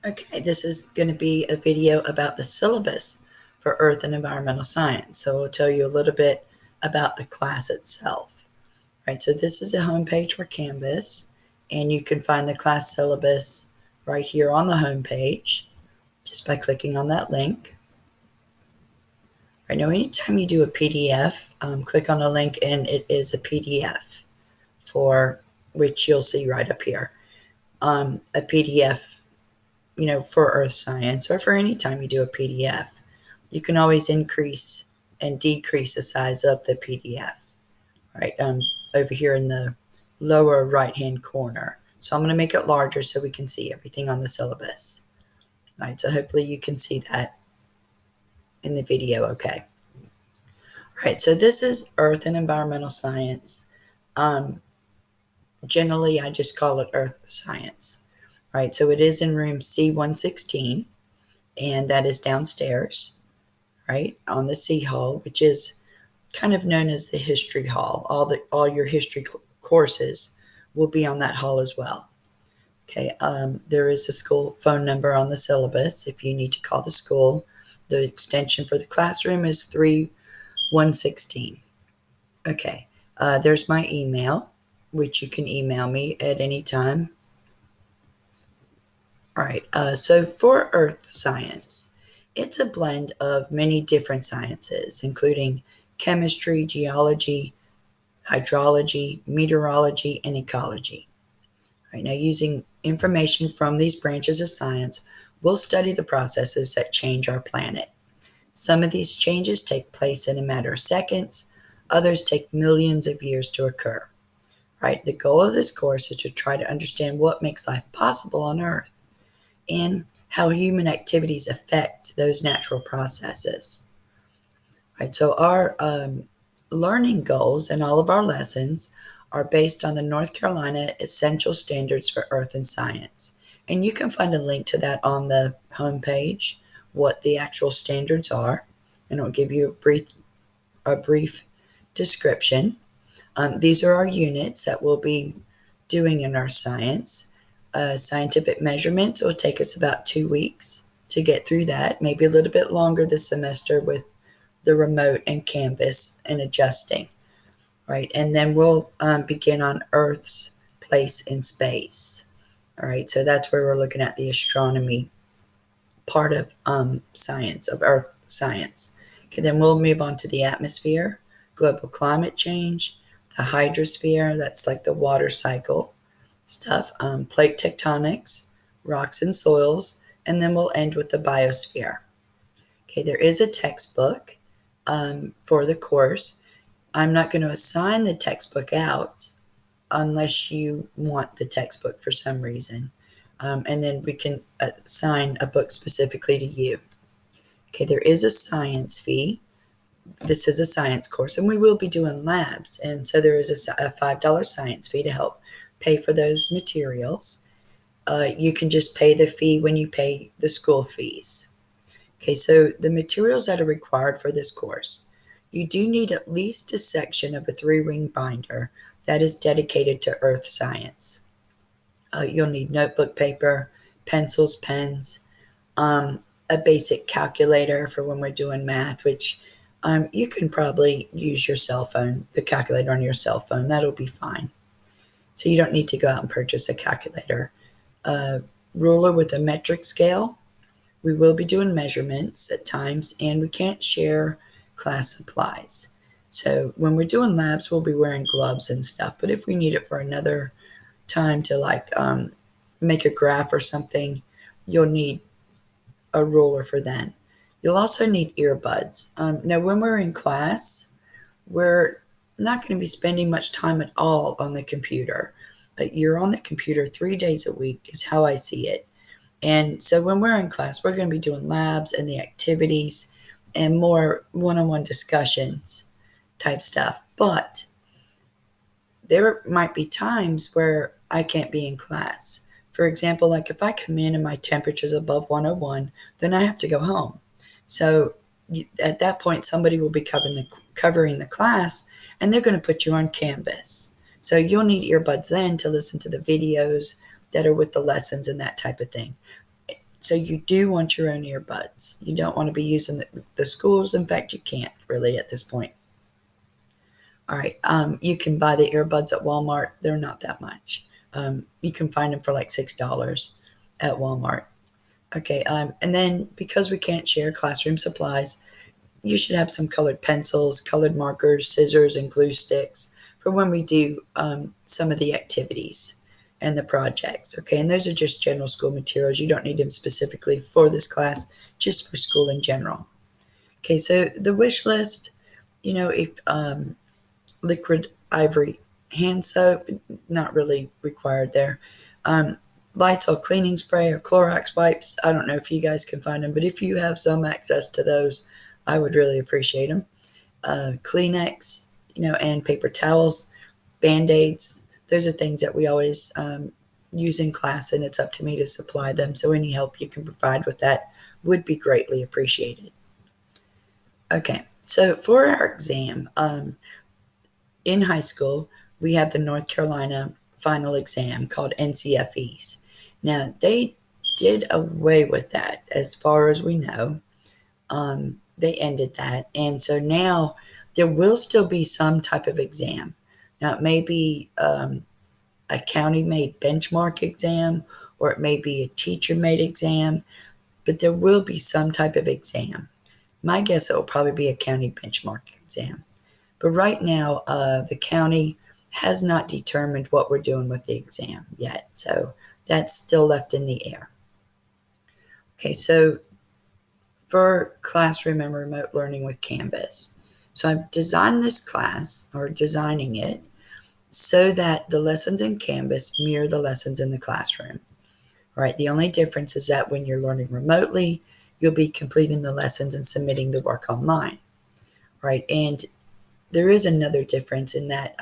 Okay, this is going to be a video about the syllabus for Earth and Environmental Science. So I'll tell you a little bit about the class itself. Right, so this is a homepage for Canvas, and you can find the class syllabus right here on the homepage just by clicking on that link. Right now, anytime you do a PDF, click on a link and it is a PDF for which you'll see right up here. A PDF for Earth Science or for any time you do a PDF. You can always increase and decrease the size of the PDF, right? Over here in the lower right-hand corner. So I'm going to make it larger so we can see everything on the syllabus. Right, so hopefully you can see that in the video okay. All right, so this is Earth and Environmental Science. Generally, I just call it Earth Science. Right, so it is in room C116, and that is downstairs, right, on the C Hall, which is kind of known as the history hall. All your history courses will be on that hall as well. Okay, there is a school phone number on the syllabus if you need to call the school. The extension for the classroom is 3116. Okay, there's my email, which you can email me at any time. All right, so for Earth Science, it's a blend of many different sciences, including chemistry, geology, hydrology, meteorology, and ecology. Right, now, using information from these branches of science, we'll study the processes that change our planet. Some of these changes take place in a matter of seconds, others take millions of years to occur. Right, the goal of this course is to try to understand what makes life possible on Earth and how human activities affect those natural processes. Right, so our learning goals and all of our lessons are based on the North Carolina Essential Standards for Earth and Science. And you can find a link to that on the homepage, what the actual standards are, and it'll give you a brief description. These are our units that we'll be doing in our science. Scientific measurements will take us about 2 weeks to get through that, maybe a little bit longer this semester with the remote and Canvas and adjusting, right? And then we'll begin on Earth's place in space. All right, so that's where we're looking at the astronomy part of science, of Earth science. Okay, then we'll move on to the atmosphere, global climate change, the hydrosphere, that's like the water cycle stuff, plate tectonics, rocks and soils, and then we'll end with the biosphere. Okay, there is a textbook for the course. I'm not going to assign the textbook out unless you want the textbook for some reason. And then we can assign a book specifically to you. Okay, there is a science fee. This is a science course, and we will be doing labs. And so there is a $5 science fee to help pay for those materials. You can just pay the fee when you pay the school fees. Okay, so the materials that are required for this course, you do need at least a section of a 3-ring binder that is dedicated to Earth science. You'll need notebook paper, pencils, pens, a basic calculator for when we're doing math, which you can probably use your cell phone, the calculator on your cell phone. That'll be fine. So you don't need to go out and purchase a calculator. A ruler with a metric scale. We will be doing measurements at times, and we can't share class supplies. So when we're doing labs, we'll be wearing gloves and stuff. But if we need it for another time to make a graph or something, you'll need a ruler for then. You'll also need earbuds. Now, when we're in class, we're not going to be spending much time at all on the computer. But you're on the computer 3 days a week is how I see it. And so when we're in class, we're going to be doing labs and the activities and more one-on-one discussions type stuff. But there might be times where I can't be in class. For example, like if I come in and my temperature is above 101, then I have to go home. So at that point, somebody will be covering the class, and they're going to put you on Canvas. So you'll need earbuds then to listen to the videos that are with the lessons and that type of thing. So you do want your own earbuds. You don't want to be using the schools. In fact, you can't really at this point. All right. You can buy the earbuds at Walmart. They're not that much. You can find them for like $6 at Walmart. Okay. And then because we can't share classroom supplies, you should have some colored pencils, colored markers, scissors, and glue sticks for when we do some of the activities and the projects. Okay. And those are just general school materials. You don't need them specifically for this class, just for school in general. Okay. So the wish list, if liquid ivory hand soap, not really required there. Lysol cleaning spray or Clorox wipes. I don't know if you guys can find them, but if you have some access to those, I would really appreciate them. Kleenex, and paper towels, Band-Aids. Those are things that we always use in class, and it's up to me to supply them. So any help you can provide with that would be greatly appreciated. Okay, so for our exam, in high school, we have the North Carolina final exam called NCFEs. Now, they did away with that as far as we know. They ended that. And so now there will still be some type of exam. Now, it may be a county-made benchmark exam, or it may be a teacher-made exam, but there will be some type of exam. My guess it will probably be a county benchmark exam. But right now, the county has not determined what we're doing with the exam yet. So that's still left in the air. Okay, so for classroom and remote learning with Canvas. So I've designed this class, or designing it, so that the lessons in Canvas mirror the lessons in the classroom. All right, the only difference is that when you're learning remotely, you'll be completing the lessons and submitting the work online. Right, and there is another difference in that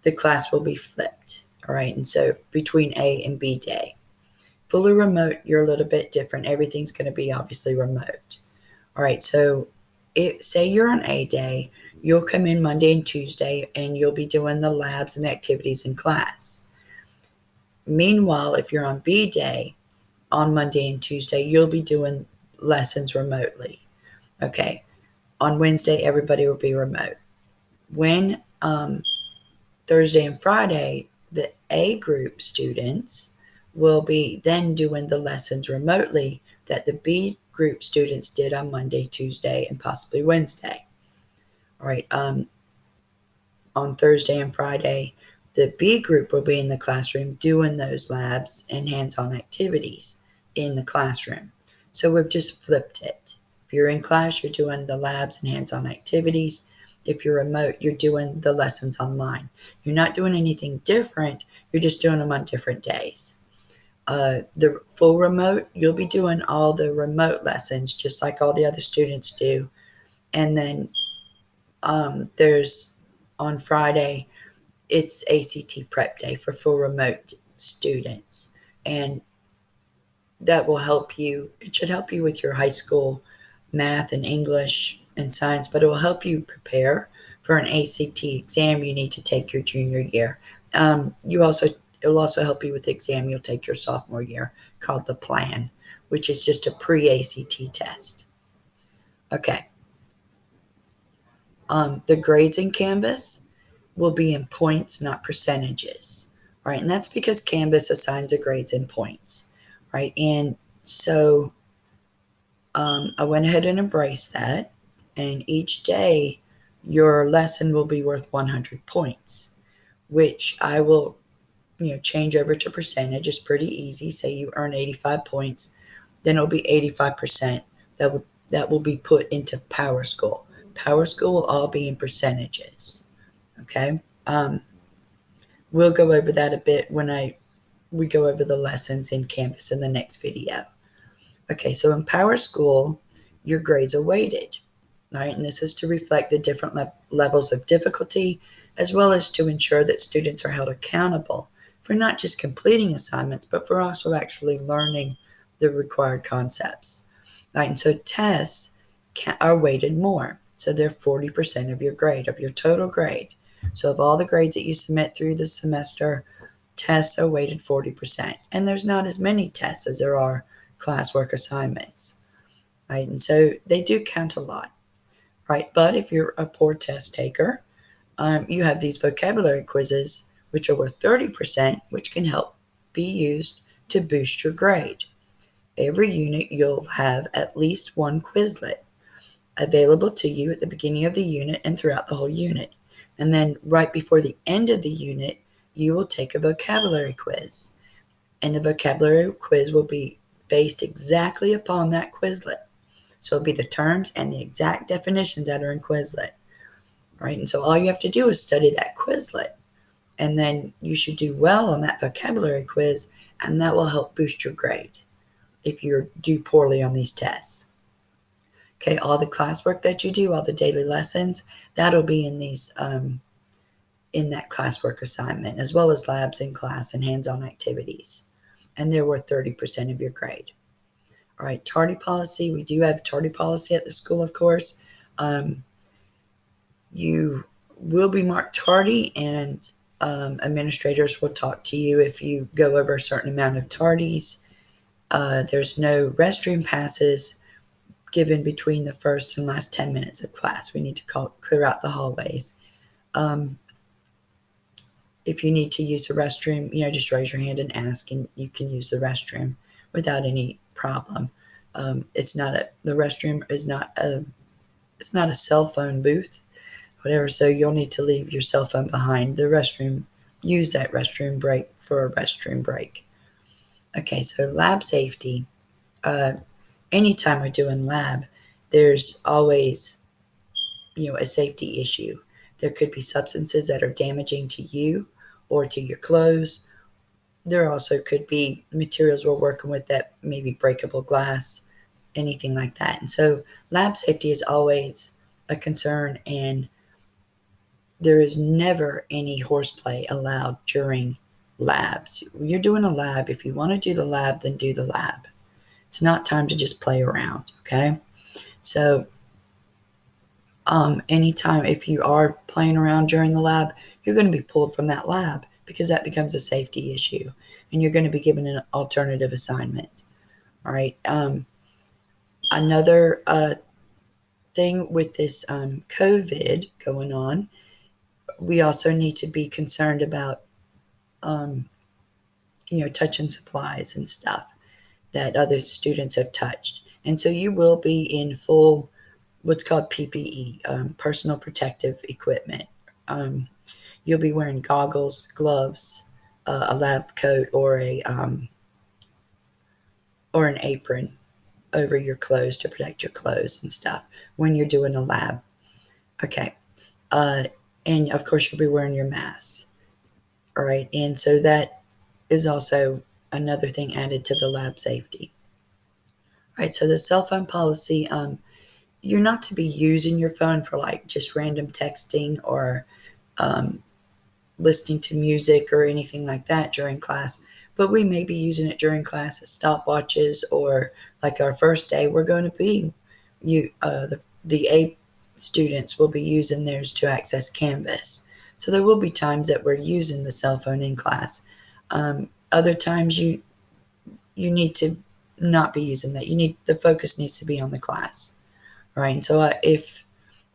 the class will be flipped. All right, and so between A and B day. Fully remote, you're a little bit different. Everything's going to be obviously remote. All right, so say you're on A day, you'll come in Monday and Tuesday, and you'll be doing the labs and the activities in class. Meanwhile, if you're on B day, on Monday and Tuesday, you'll be doing lessons remotely. Okay, on Wednesday, everybody will be remote. When Thursday and Friday, the A group students will be then doing the lessons remotely that the B group students did on Monday, Tuesday, and possibly Wednesday. All right. On Thursday and Friday, the B group will be in the classroom doing those labs and hands-on activities in the classroom. So we've just flipped it. If you're in class, you're doing the labs and hands-on activities. If you're remote, you're doing the lessons online. You're not doing anything different. You're just doing them on different days. The full remote, you'll be doing all the remote lessons just like all the other students do. And then there's on Friday, it's ACT prep day for full remote students. And that will help you. It should help you with your high school math and English and science, but it will help you prepare for an ACT exam you need to take your junior year. It will also help you with the exam you'll take your sophomore year called the Plan, which is just a pre-ACT test. Okay. The grades in Canvas will be in points, not percentages. Right, and that's because Canvas assigns the grades in points. Right, and so I went ahead and embraced that, and each day your lesson will be worth 100 points, which I will change over to percentage. It's pretty easy. Say you earn 85 points, then it'll be 85% that will be put into Power School. Power School will all be in percentages. Okay. We'll go over that a bit when we go over the lessons in Canvas in the next video. Okay, so in Power School, your grades are weighted, right? And this is to reflect the different levels of difficulty, as well as to ensure that students are held accountable for not just completing assignments, but for also actually learning the required concepts. Right, and so tests are weighted more. So they're 40% of your grade, of your total grade. So of all the grades that you submit through the semester, tests are weighted 40%. And there's not as many tests as there are classwork assignments, right? And so they do count a lot, right? But if you're a poor test taker, you have these vocabulary quizzes, which are worth 30%, which can help be used to boost your grade. Every unit, you'll have at least one Quizlet available to you at the beginning of the unit and throughout the whole unit. And then right before the end of the unit, you will take a vocabulary quiz. And the vocabulary quiz will be based exactly upon that Quizlet. So it'll be the terms and the exact definitions that are in Quizlet, right? And so all you have to do is study that Quizlet. And then you should do well on that vocabulary quiz, and that will help boost your grade if you do poorly on these tests. Okay, all the classwork that you do, all the daily lessons, that'll be in these in that classwork assignment, as well as labs in class and hands-on activities. And they're worth 30% of your grade. All right, tardy policy. We do have tardy policy at the school, of course. You will be marked tardy, and administrators will talk to you if you go over a certain amount of tardies. There's no restroom passes given between the first and last 10 minutes of class. We need to clear out the hallways. If you need to use the restroom, just raise your hand and ask, and you can use the restroom without any problem. The restroom is not a cell phone booth, whatever. So you'll need to leave your cell phone behind the restroom. Use that restroom break for a restroom break. Okay, so lab safety. Anytime we're doing lab, there's always, a safety issue. There could be substances that are damaging to you or to your clothes. There also could be materials we're working with that may be breakable glass, anything like that. And so lab safety is always a concern, and there is never any horseplay allowed during labs. You're doing a lab. If you want to do the lab, then do the lab. It's not time to just play around, okay? So anytime if you are playing around during the lab, you're going to be pulled from that lab because that becomes a safety issue, and you're going to be given an alternative assignment. All right. Another thing with this COVID going on, we also need to be concerned about, touching supplies and stuff that other students have touched. And so you will be in full, what's called PPE, personal protective equipment. You'll be wearing goggles, gloves, a lab coat, or an apron over your clothes to protect your clothes and stuff when you're doing a lab. Okay. And of course you'll be wearing your mask. All right. And so that is also another thing added to the lab safety. All right. So the cell phone policy, you're not to be using your phone for like just random texting or listening to music or anything like that during class, but we may be using it during class as stopwatches, or like our first day, we're going to be, the A students will be using theirs to access Canvas. So there will be times that we're using the cell phone in class. Other times you need to not be using that. The focus needs to be on the class, right? And so if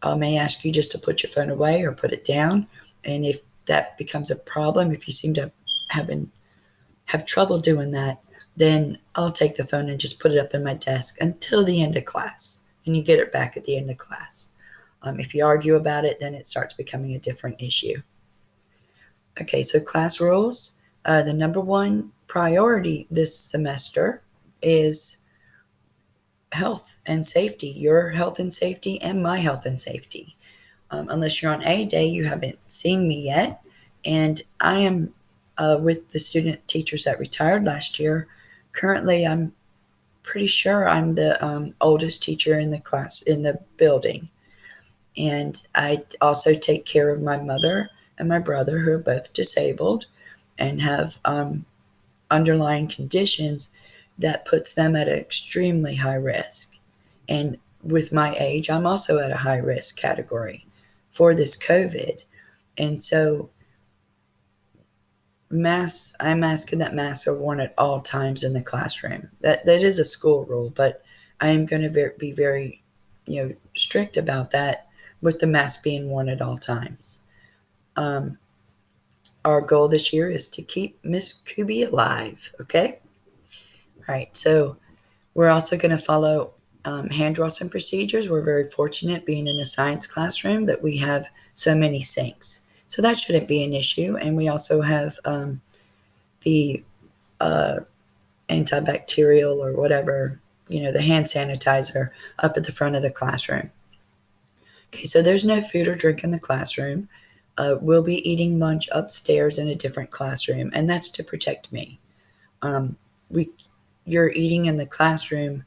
I may ask you just to put your phone away or put it down, and if that becomes a problem, if you seem to have trouble doing that, then I'll take the phone and just put it up in my desk until the end of class, and you get it back at the end of class. If you argue about it, then it starts becoming a different issue. Okay, so class rules. The number one priority this semester is health and safety, your health and safety and my health and safety. Unless you're on A day, you haven't seen me yet. And I am with the student teachers that retired last year. Currently, I'm pretty sure I'm the oldest teacher in the class, in the building. And I also take care of my mother and my brother, who are both disabled and have underlying conditions that puts them at an extremely high risk. And with my age, I'm also at a high risk category for this COVID. And so I'm asking that masks are worn at all times in the classroom. That is a school rule, but I am going to be very, strict about that with the mask being worn at all times. Um, our goal this year is to keep Miss Kubi alive. Okay. All right. So we're also going to follow hand draws and procedures. We're very fortunate being in a science classroom that we have so many sinks. So that shouldn't be an issue. And we also have the uh, antibacterial or whatever, the hand sanitizer up at the front of the classroom. Okay, so there's no food or drink in the classroom. We'll be eating lunch upstairs in a different classroom, and that's to protect me. Um, we, you're eating in the classroom.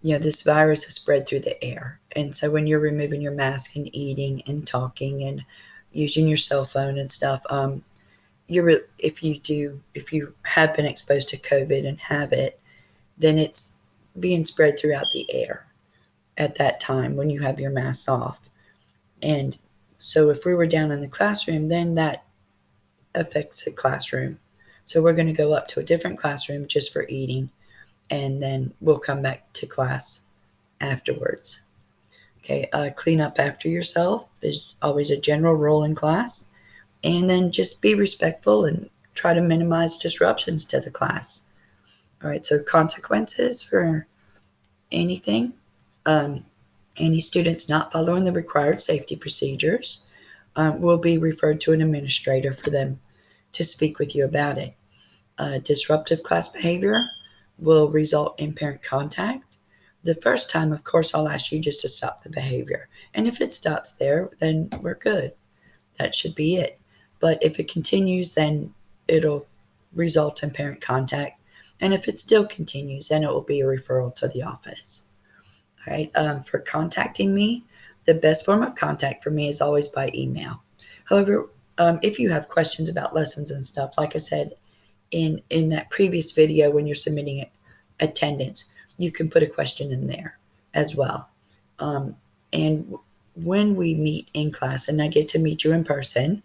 This virus is spread through the air, and so when you're removing your mask and eating and talking and using your cell phone and stuff, if you have been exposed to COVID and have it, then it's being spread throughout the air at that time when you have your mask off. And so if we were down in the classroom, then that affects the classroom. So we're going to go up to a different classroom just for eating, and then we'll come back to class afterwards. Okay, clean up after yourself is always a general rule in class. And then just be respectful and try to minimize disruptions to the class. All right, so consequences for anything. Um, any students not following the required safety procedures will be referred to an administrator for them to speak with you about it. Disruptive class behavior will result in parent contact. The first time, of course, I'll ask you just to stop the behavior. And if it stops there, then we're good. That should be it. But if it continues, then it'll result in parent contact. And if it still continues, then it will be a referral to the office. All right. For contacting me, the best form of contact for me is always by email. However, if you have questions about lessons and stuff, like I said in that previous video, when you're submitting attendance, you can put a question in there as well. And when we meet in class and I get to meet you in person,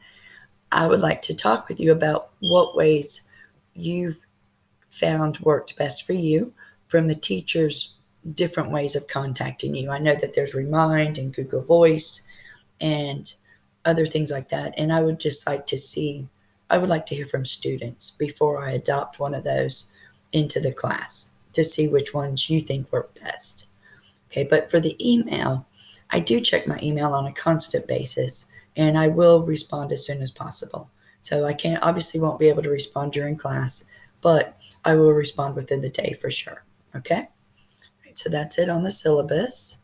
I would like to talk with you about what ways you've found worked best for you from the teachers' different ways of contacting you. I know that there's Remind and Google Voice and other things like that. And I would just like to I would like to hear from students before I adopt one of those into the class to see which ones you think work best. Okay, but for the email, I do check my email on a constant basis and I will respond as soon as possible. So I won't be able to respond during class, but I will respond within the day for sure. Okay? Right, so that's it on the syllabus.